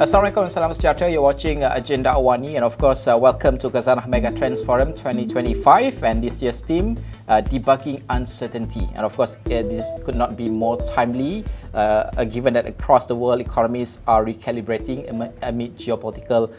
Assalamualaikum and salam sejahtera. You're watching Agenda AWANI, and of course, welcome to Khazanah Mega Trends Forum 2025. And this year's theme, debugging uncertainty. And of course, this could not be more timely, given that across the world, economies are recalibrating amid geopolitical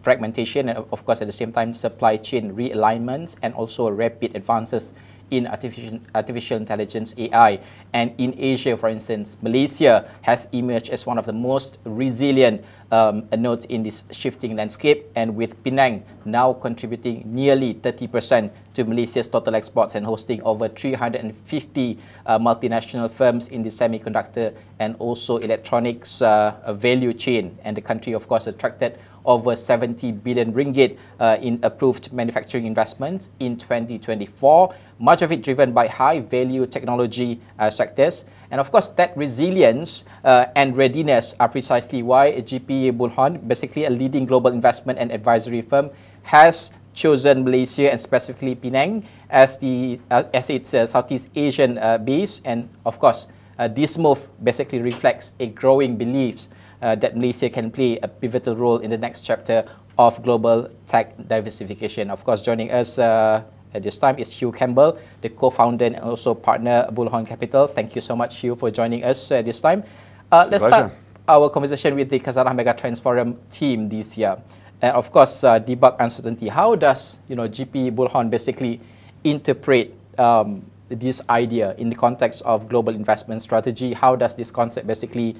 fragmentation, and of course, at the same time, supply chain realignments and also rapid advances in artificial intelligence, AI. And in Asia, for instance, Malaysia has emerged as one of the most resilient nodes in this shifting landscape, and with Penang now contributing nearly 30% to Malaysia's total exports and hosting over 350 multinational firms in the semiconductor and also electronics value chain. And the country, of course, attracted over 70 billion ringgit in approved manufacturing investments in 2024, much of it driven by high-value technology sectors. And of course, that resilience and readiness are precisely why GP Bullhorn, basically a leading global investment and advisory firm, has chosen Malaysia and specifically Penang as its Southeast Asian base. And of course, this move basically reflects a growing belief that Malaysia can play a pivotal role in the next chapter of global tech diversification. Of course, joining us at this time is Hugh Campbell, the co-founder and also partner Bullhorn Capital. Thank you so much, Hugh, for joining us at this time. Let's start our conversation with the Khazanah Mega Trends Forum team this year. Of course, debug uncertainty. How does GP Bullhorn basically interpret this idea in the context of global investment strategy? How does this concept basically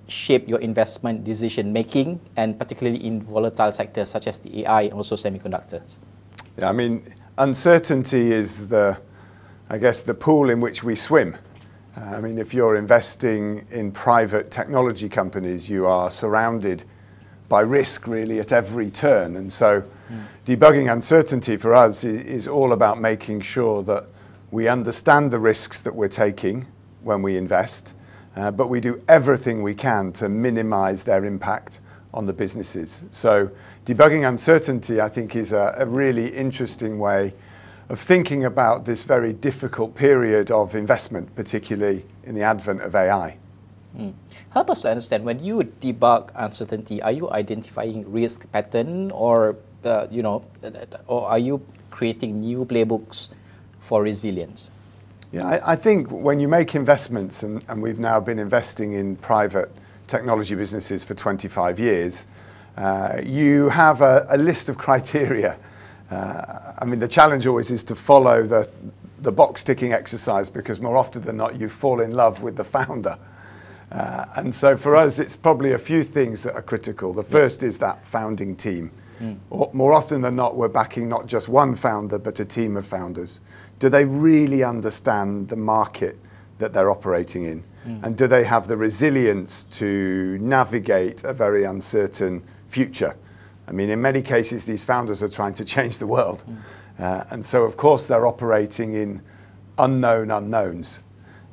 shape your investment decision making, and particularly in volatile sectors such as the AI and also semiconductors? Yeah, I mean, uncertainty is I guess, the pool in which we swim. I mean, if you're investing in private technology companies, you are surrounded by risk really at every turn. And so debugging uncertainty for us is all about making sure that we understand the risks that we're taking when we invest, but we do everything we can to minimize their impact on the businesses. So debugging uncertainty, I think, is a really interesting way of thinking about this very difficult period of investment, particularly in the advent of AI. Help us to understand, when you debug uncertainty, are you identifying risk pattern, or or are you creating new playbooks for resilience? Yeah, I think when you make investments, and we've now been investing in private technology businesses for 25 years, you have a list of criteria. I mean, the challenge always is to follow the box-ticking exercise, because more often than not, you fall in love with the founder. And so for us, it's probably a few things that are critical. The first is that founding team. More often than not, we're backing not just one founder, but a team of founders. Do they really understand the market that they're operating in? And do they have the resilience to navigate a very uncertain future? I mean, in many cases, these founders are trying to change the world. And so, of course, they're operating in unknown unknowns.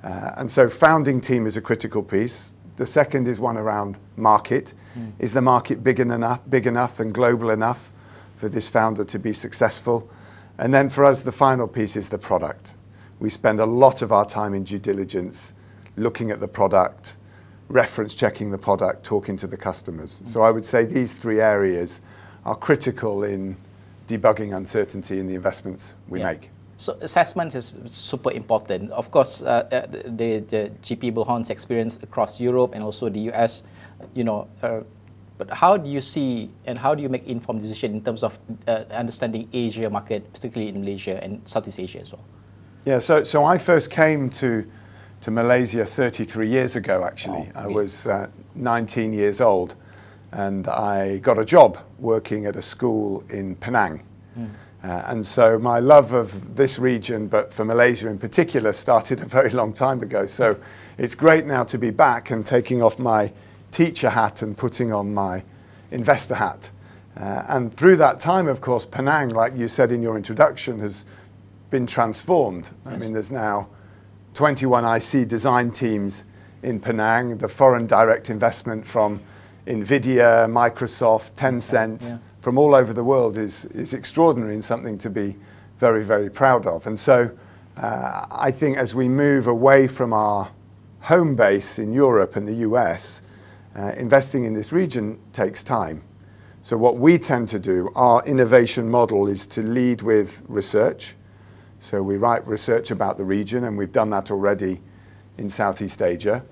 And so founding team is a critical piece. The second is one around market. Is the market big enough and global enough for this founder to be successful? And then for us, the final piece is the product. We spend a lot of our time in due diligence looking at the product, reference checking the product, talking to the customers. So I would say these three areas are critical in debugging uncertainty in the investments we make. So assessment is super important. Of course, the GP Bullhorn's experience across Europe and also the US, but how do you see and how do you make informed decision in terms of understanding Asia market, particularly in Malaysia and Southeast Asia as well? Yeah, so I first came to Malaysia 33 years ago, actually. Oh, okay. I was 19 years old, and I got a job working at a school in Penang. And so my love of this region, but for Malaysia in particular, started a very long time ago. So it's great now to be back and taking off my teacher hat and putting on my investor hat. And through that time, of course, Penang, like you said in your introduction, has been transformed. Yes. I mean, there's now 21 IC design teams in Penang. The foreign direct investment from NVIDIA, Microsoft, Tencent, from all over the world is extraordinary and something to be very, very proud of. And so I think as we move away from our home base in Europe and the US, investing in this region takes time. So what we tend to do, our innovation model is to lead with research. So we write research about the region, and we've done that already in Southeast Asia.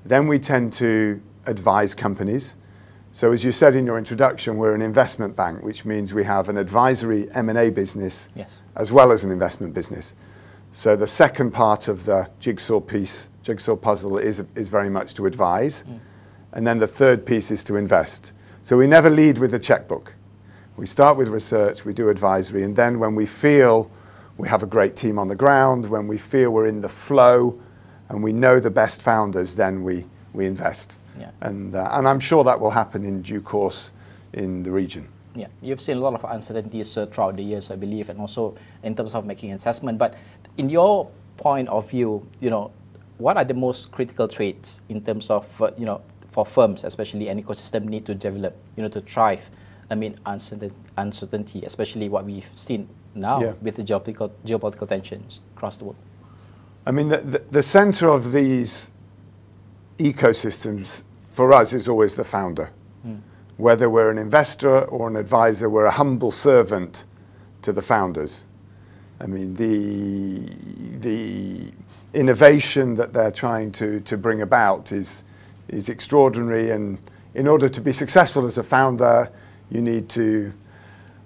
Then we tend to advise companies. So as you said in your introduction, we're an investment bank, which means we have an advisory M&A business, yes, as well as an investment business. So the second part of the jigsaw puzzle is very much to advise. And then the third piece is to invest. So we never lead with a checkbook. We start with research, we do advisory, and then when we feel we have a great team on the ground, when we feel we're in the flow and we know the best founders, then we invest. Yeah. And I'm sure that will happen in due course in the region. Yeah, you've seen a lot of uncertainties throughout the years, I believe, and also in terms of making assessment. But in your point of view, what are the most critical traits in terms of, for firms, especially an ecosystem, need to develop, to thrive amid uncertainty, especially what we've seen now with the geopolitical tensions across the world? I mean, the center of these ecosystems for us is always the founder. Whether we're an investor or an advisor, we're a humble servant to the founders. I mean, the innovation that they're trying to bring about is extraordinary, and in order to be successful as a founder, you need to,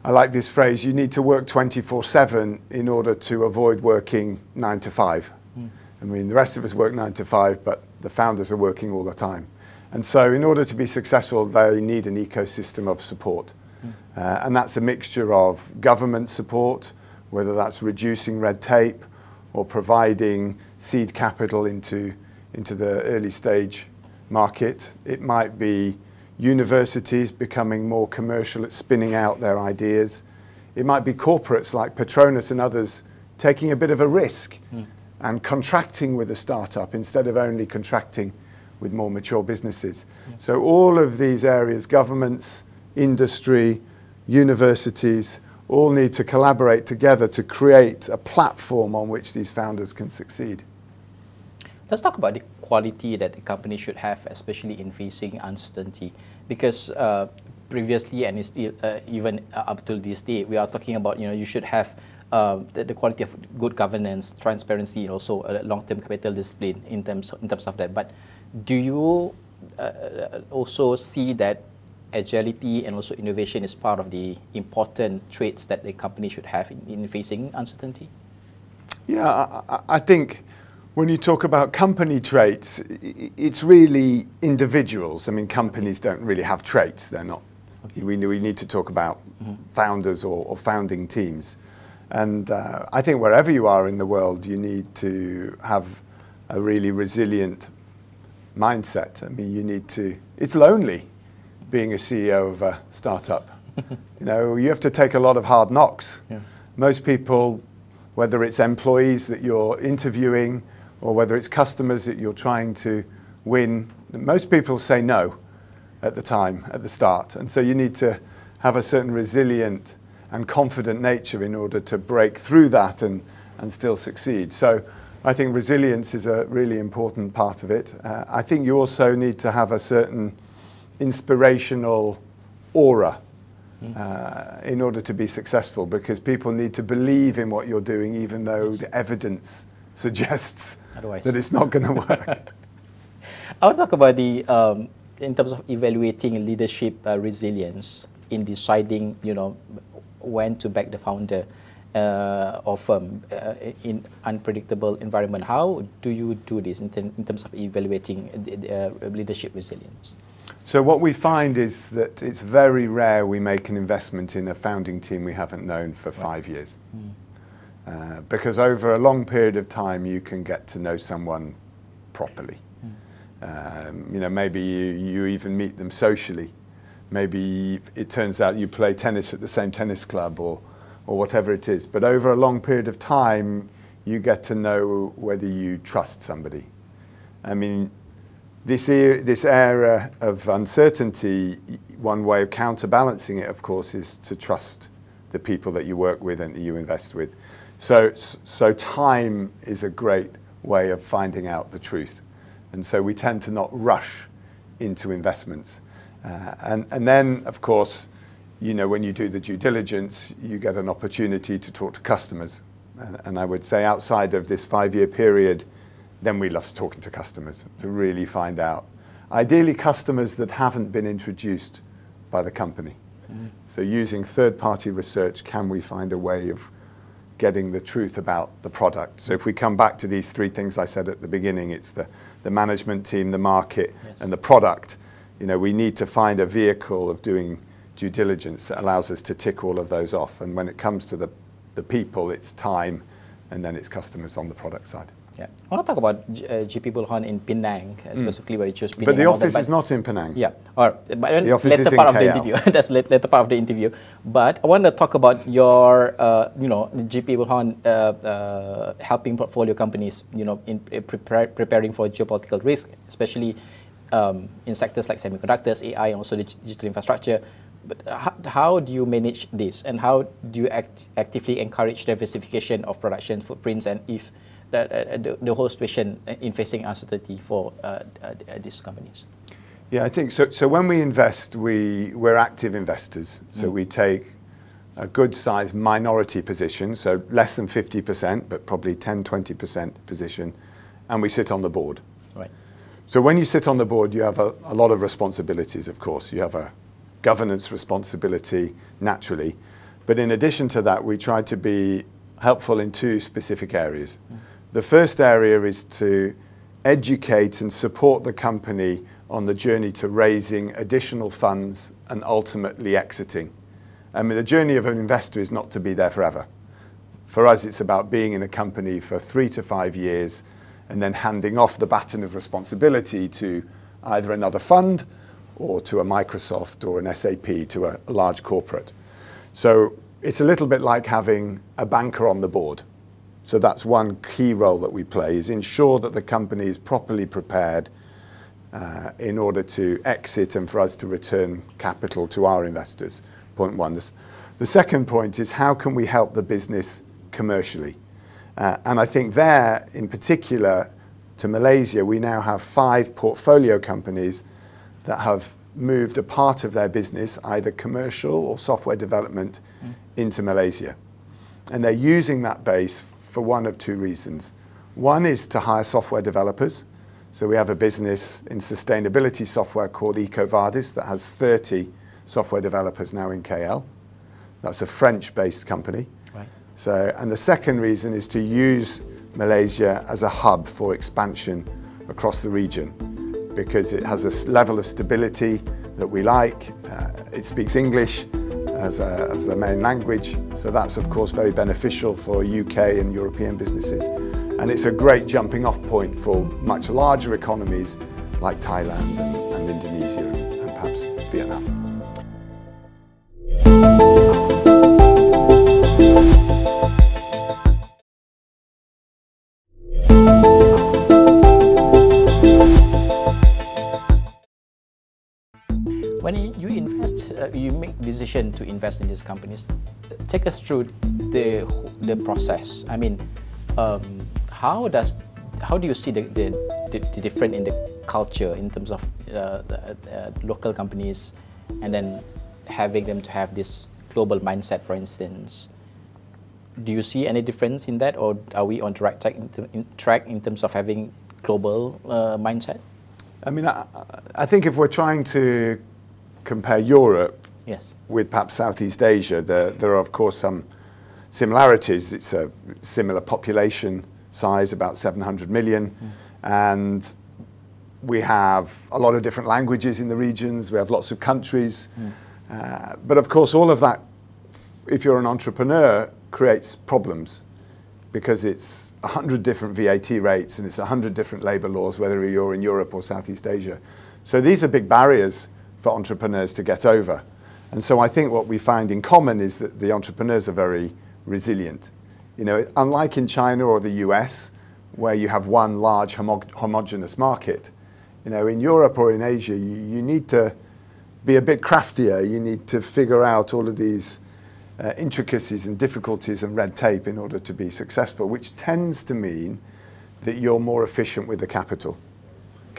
I like this phrase, you need to work 24/7 in order to avoid working 9 to 5. I mean, the rest of us work 9 to 5, but the founders are working all the time. And so in order to be successful, they need an ecosystem of support. And that's a mixture of government support, whether that's reducing red tape or providing seed capital into the early stage market. It might be universities becoming more commercial at spinning out their ideas. It might be corporates like Petronas and others taking a bit of a risk and contracting with a startup instead of only contracting with more mature businesses. So all of these areas, governments, industry, universities, all need to collaborate together to create a platform on which these founders can succeed. Let's talk about the quality that a company should have, especially in facing uncertainty. Because previously, and still even up to this day, we are talking about, you should have the quality of good governance, transparency, and also a long-term capital discipline in terms of that. But do you also see that agility and also innovation is part of the important traits that a company should have in facing uncertainty? Yeah, I think when you talk about company traits, it's really individuals. I mean, companies don't really have traits. They're not. Okay. We need to talk about founders or founding teams. And I think wherever you are in the world, you need to have a really resilient mindset. I mean, you need to, it's lonely being a CEO of a startup. You have to take a lot of hard knocks. Yeah. Most people, whether it's employees that you're interviewing or whether it's customers that you're trying to win, most people say no at the start. And so you need to have a certain resilient and confident nature in order to break through that and still succeed. So I think resilience is a really important part of it. I think you also need to have a certain inspirational aura in order to be successful, because people need to believe in what you're doing even though the evidence suggests that it's not going to work. I want to talk about the, in terms of evaluating leadership resilience in deciding, when to back the founder of firm in unpredictable environment. How do you do this in terms of evaluating leadership resilience? So what we find is that it's very rare we make an investment in a founding team we haven't known for 5 years. Because over a long period of time you can get to know someone properly. Maybe you even meet them socially. Maybe it turns out you play tennis at the same tennis club or whatever it is. But over a long period of time, you get to know whether you trust somebody. I mean, this era of uncertainty, one way of counterbalancing it, of course, is to trust the people that you work with and that you invest with. So time is a great way of finding out the truth. And so we tend to not rush into investments. And then, of course, you know, when you do the due diligence, you get an opportunity to talk to customers. And I would say outside of this 5-year period, then we love talking to customers to really find out. Ideally, customers that haven't been introduced by the company. So using third-party research, can we find a way of getting the truth about the product? So if we come back to these 3 things I said at the beginning, it's the management team, the market, and the product. You know, we need to find a vehicle of doing due diligence that allows us to tick all of those off. And when it comes to the people, it's time, and then it's customers on the product side. Yeah, I want to talk about GP Bullhorn in Penang, specifically where you chose Penang. But the office is not in Penang. Yeah, or but the office later is part in of the KL. interview. That's later part of the interview. But I want to talk about your, you know, GP Bullhorn helping portfolio companies, you know, in preparing for geopolitical risk, especially in sectors like semiconductors, AI, and also digital infrastructure. But how do you manage this, and how do you actively encourage diversification of production footprints, and if the whole situation in facing uncertainty for these companies? Yeah, I think so. So when we invest, we're active investors. So we take a good sized minority position, so less than 50%, but probably 10-20% position, and we sit on the board. Right. So when you sit on the board, you have a lot of responsibilities, of course. You have a governance responsibility, naturally. But in addition to that, we try to be helpful in 2 specific areas. The first area is to educate and support the company on the journey to raising additional funds and ultimately exiting. I mean, the journey of an investor is not to be there forever. For us, it's about being in a company for 3 to 5 years and then handing off the baton of responsibility to either another fund or to a Microsoft or an SAP, to a large corporate. So it's a little bit like having a banker on the board. So that's one key role that we play, is ensure that the company is properly prepared in order to exit and for us to return capital to our investors, point one. The second point is, how can we help the business commercially? And I think there, in particular, to Malaysia, we now have 5 portfolio companies that have moved a part of their business, either commercial or software development, into Malaysia. And they're using that base for one of 2 reasons. One is to hire software developers. So we have a business in sustainability software called EcoVadis that has 30 software developers now in KL. That's a French-based company. Right. So, and the second reason is to use Malaysia as a hub for expansion across the region, because it has a level of stability that we like. It speaks English as the main language. So that's, of course, very beneficial for UK and European businesses. And it's a great jumping off point for much larger economies like Thailand and Indonesia and perhaps Vietnam. When you invest, you make decision to invest in these companies. Take us through the process. I mean, how do you see the difference in the culture in terms of the local companies, and then having them to have this global mindset, for instance? Do you see any difference in that, or are we on the right track in terms of having global mindset? I mean, I think if we're trying to compare Europe with perhaps Southeast Asia, there are, of course, some similarities. It's a similar population size, about 700 million, and we have a lot of different languages in the regions. We have lots of countries. But of course, all of that, if you're an entrepreneur, creates problems, because it's 100 different VAT rates and it's 100 different labor laws, whether you're in Europe or Southeast Asia. So these are big barriers for entrepreneurs to get over. And so I think what we find in common is that the entrepreneurs are very resilient. You know, unlike in China or the US, where you have one large homogeneous market, you know, in Europe or in Asia, you need to be a bit craftier. You need to figure out all of these intricacies and difficulties and red tape in order to be successful, which tends to mean that you're more efficient with the capital.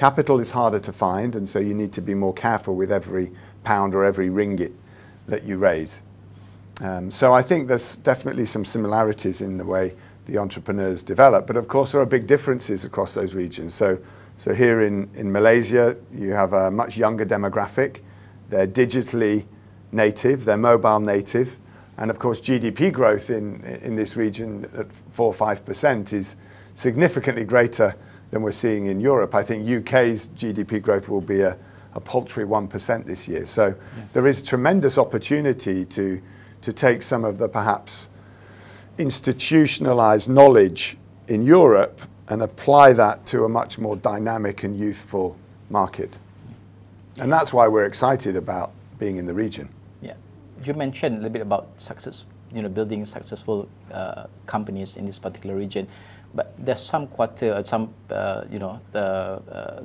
Capital is harder to find, and so you need to be more careful with every pound or every ringgit that you raise. So I think there's definitely some similarities in the way the entrepreneurs develop, but of course there are big differences across those regions. So here in Malaysia, you have a much younger demographic. They're digitally native, they're mobile native, and of course GDP growth in this region at 4 or 5% is significantly greater than we're seeing in Europe. I think UK's GDP growth will be a paltry 1% this year. So there is tremendous opportunity to take some of the perhaps institutionalized knowledge in Europe and apply that to a much more dynamic and youthful market. And that's why we're excited about being in the region. Yeah, you mentioned a little bit about success, building successful companies in this particular region, but there's some quarter, some the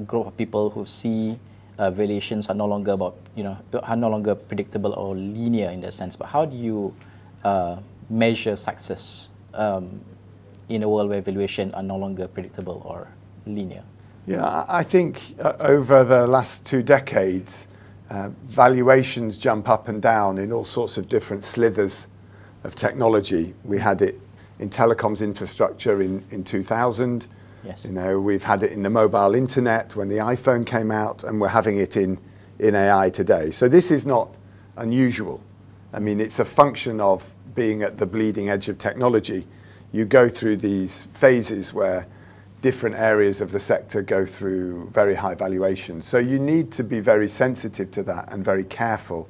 group of people who see valuations are no longer are no longer predictable or linear in that sense. But how do you measure success in a world where valuations are no longer predictable or linear? Yeah, I think over the last 2 decades, valuations jump up and down in all sorts of different slithers of technology. We had it in telecoms infrastructure in 2000. Yes. We've had it in the mobile internet when the iPhone came out, and we're having it in AI today. So this is not unusual. I mean, it's a function of being at the bleeding edge of technology. You go through these phases where different areas of the sector go through very high valuations. So you need to be very sensitive to that and very careful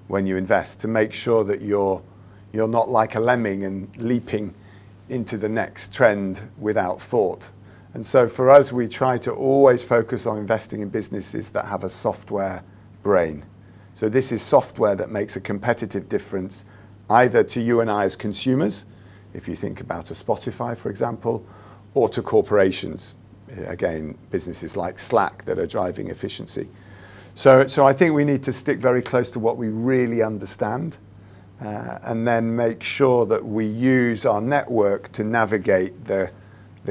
when you invest to make sure that you're not like a lemming and leaping into the next trend without thought. And so for us, we try to always focus on investing in businesses that have a software brain. So this is software that makes a competitive difference either to you and I as consumers, if you think about a Spotify, for example, or to corporations, again, businesses like Slack that are driving efficiency. So I think we need to stick very close to what we really understand and then make sure that we use our network to navigate the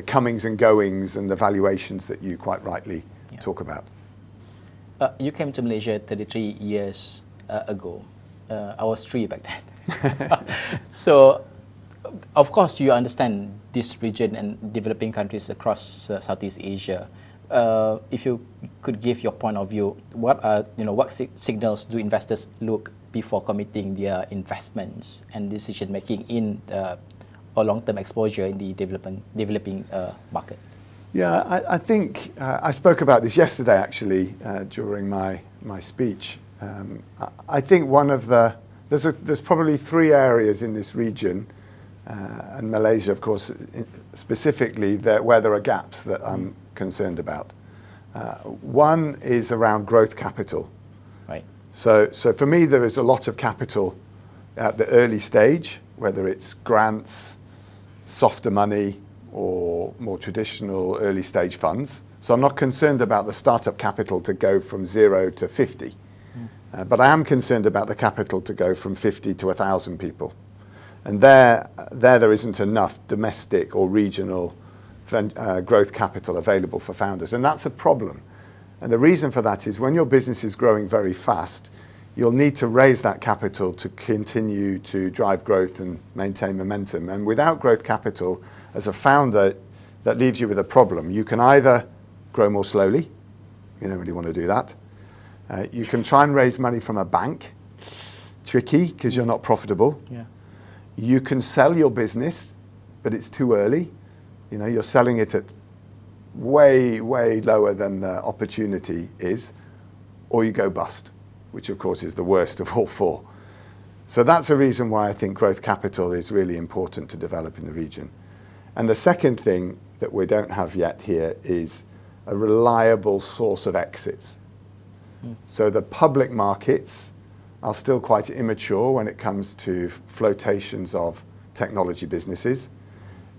comings and goings and the valuations that you quite rightly talk about. You came to Malaysia 33 years ago. I was 3 back then. So, of course, you understand this region and developing countries across Southeast Asia. If you could give your point of view, what signals do investors look before committing their investments and decision making in or long-term exposure in the developing market? Yeah, I think I spoke about this yesterday actually during my speech. I think one of there's probably 3 areas in this region, and Malaysia, of course, specifically where there are gaps that I'm concerned about. One is around growth capital. Right. So for me, there is a lot of capital at the early stage, whether it's grants, softer money, or more traditional early stage funds. So I'm not concerned about the startup capital to go from 0 to 50. But I am concerned about the capital to go from 50 to 1,000 people. And there isn't enough domestic or regional growth capital available for founders. And that's a problem. And the reason for that is when your business is growing very fast, you'll need to raise that capital to continue to drive growth and maintain momentum. And without growth capital, as a founder, that leaves you with a problem. You can either grow more slowly. You don't really want to do that. You can try and raise money from a bank. Tricky, because you're not profitable. Yeah. You can sell your business, but it's too early. You're selling it at way, way lower than the opportunity is, or you go bust, which of course is the worst of all 4. So that's a reason why I think growth capital is really important to develop in the region. And the second thing that we don't have yet here is a reliable source of exits. So the public markets are still quite immature when it comes to flotations of technology businesses.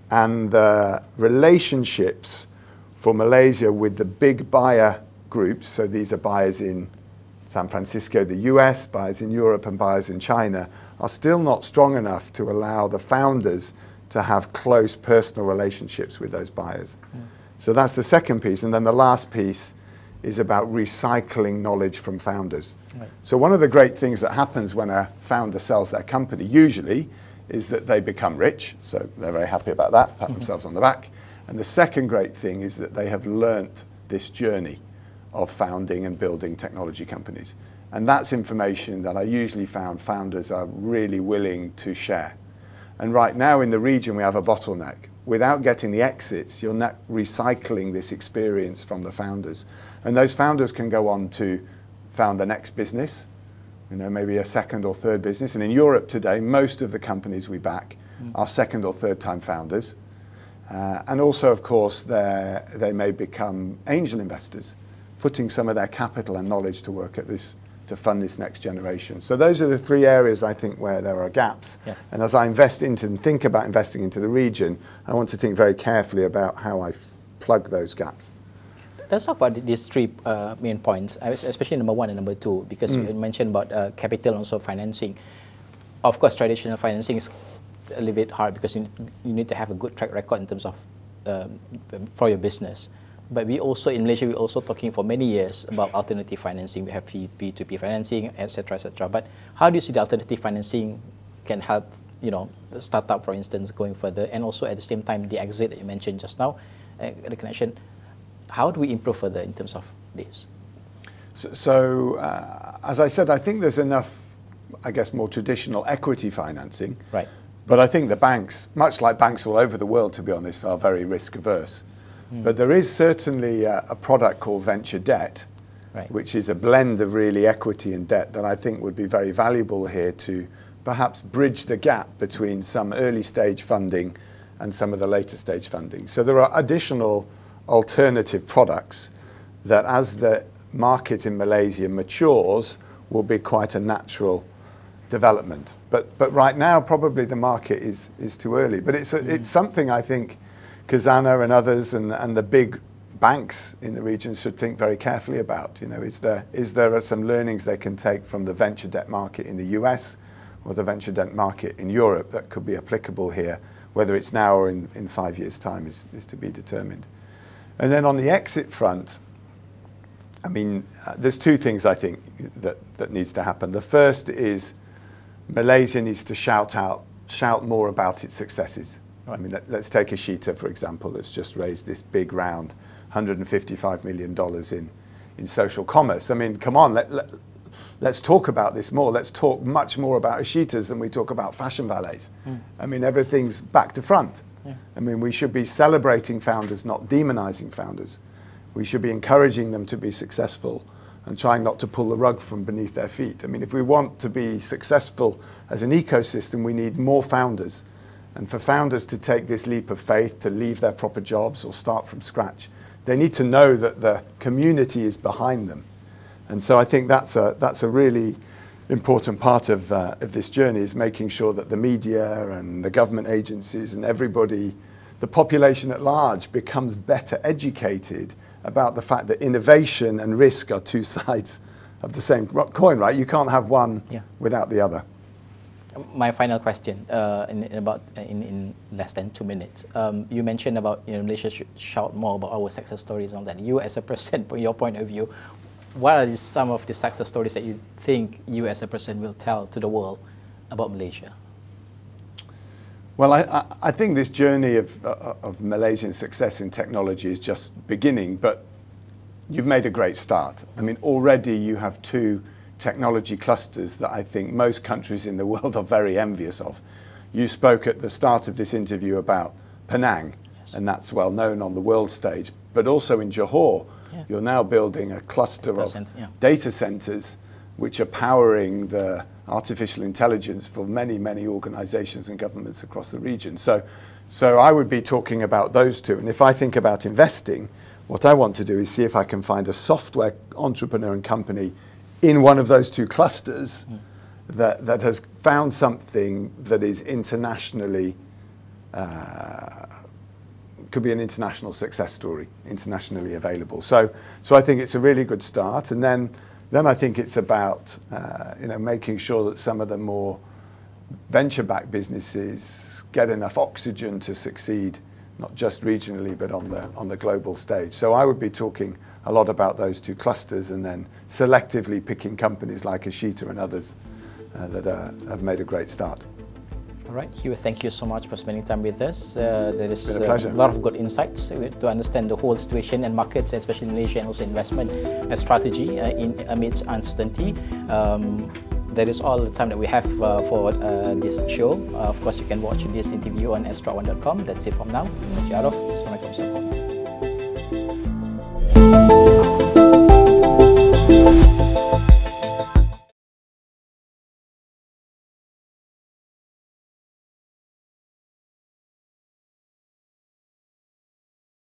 And the relationships for Malaysia with the big buyer groups, so these are buyers in San Francisco, the US, buyers in Europe and buyers in China, are still not strong enough to allow the founders to have close personal relationships with those buyers. So that's the second piece. And then the last piece is about recycling knowledge from founders. Right. So one of the great things that happens when a founder sells their company, usually, is that they become rich. So they're very happy about that, pat themselves on the back. And the second great thing is that they have learnt this journey of founding and building technology companies. And that's information that I usually found founders are really willing to share. And right now in the region, we have a bottleneck. Without getting the exits, you're not recycling this experience from the founders. And those founders can go on to found the next business, maybe a second or third business. And in Europe today, most of the companies we back are second or third time founders. And also, of course, they may become angel investors, putting some of their capital and knowledge to work at this, to fund this next generation. So those are the three areas I think where there are gaps. Yeah. And as I invest into and think about investing into the region, I want to think very carefully about how I plug those gaps. Let's talk about these three main points, especially number one and number two, because you mentioned about capital and also financing. Of course, traditional financing is a little bit hard because you need to have a good track record in terms of for your business. But we also, in Malaysia, we're also talking for many years about alternative financing. We have P2P financing, etc., etc. But how do you see the alternative financing can help, the startup, for instance, going further, and also at the same time the exit that you mentioned just now, the connection. How do we improve further in terms of this? So as I said, I think there's enough, I guess, more traditional equity financing. Right. But I think the banks, much like banks all over the world, to be honest, are very risk averse. But there is certainly a product called venture debt, right, which is a blend of really equity and debt that I think would be very valuable here to perhaps bridge the gap between some early stage funding and some of the later stage funding. So there are additional alternative products that, as the market in Malaysia matures, will be quite a natural development. But right now, probably the market is too early. But it's something I think Khazanah and others and the big banks in the region should think very carefully about. Is there some learnings they can take from the venture debt market in the US or the venture debt market in Europe that could be applicable here, whether it's now or in 5 years' time is to be determined. And then on the exit front, I mean, there's two things I think that needs to happen. The first is Malaysia needs to shout more about its successes. Right. I mean, let's take Ashita, for example, that's just raised this big round, $155 million in social commerce. I mean, come on, let's talk about this more. Let's talk much more about Ashitas than we talk about fashion valets. I mean, everything's back to front. Yeah. I mean, we should be celebrating founders, not demonizing founders. We should be encouraging them to be successful and trying not to pull the rug from beneath their feet. I mean, if we want to be successful as an ecosystem, we need more founders. And for founders to take this leap of faith, to leave their proper jobs or start from scratch, they need to know that the community is behind them. And so I think that's a really important part of this journey, is making sure that the media and the government agencies and everybody, the population at large, becomes better educated about the fact that innovation and risk are two sides of the same coin, right? You can't have one without the other. My final question, in less than 2 minutes. You mentioned about Malaysia should shout more about our success stories and all that. You as a person, from your point of view, what are some of the success stories that you think you as a person will tell to the world about Malaysia? Well, I think this journey of Malaysian success in technology is just beginning, but you've made a great start. I mean, already you have 2 technology clusters that I think most countries in the world are very envious of. You spoke at the start of this interview about Penang, yes, and that's well known on the world stage, but also in Johor, yes, you're now building a cluster of data centers which are powering the artificial intelligence for many, many organizations and governments across the region. So I would be talking about those 2. And if I think about investing, what I want to do is see if I can find a software entrepreneur and company in one of those 2 clusters that has found something that is internationally, could be an international success story, internationally available. So I think it's a really good start. And then I think it's about making sure that some of the more venture-backed businesses get enough oxygen to succeed, not just regionally, but on the global stage. So I would be talking a lot about those two clusters and then selectively picking companies like Ashita and others that have made a great start. All right, Hugh, thank you so much for spending time with us. There is a lot of good insights to understand the whole situation and markets, especially in Malaysia, and also investment and strategy amidst uncertainty. That is all the time that we have for this show. Of course, you can watch this interview on astroone.com. That's it from now. Assalamualaikum.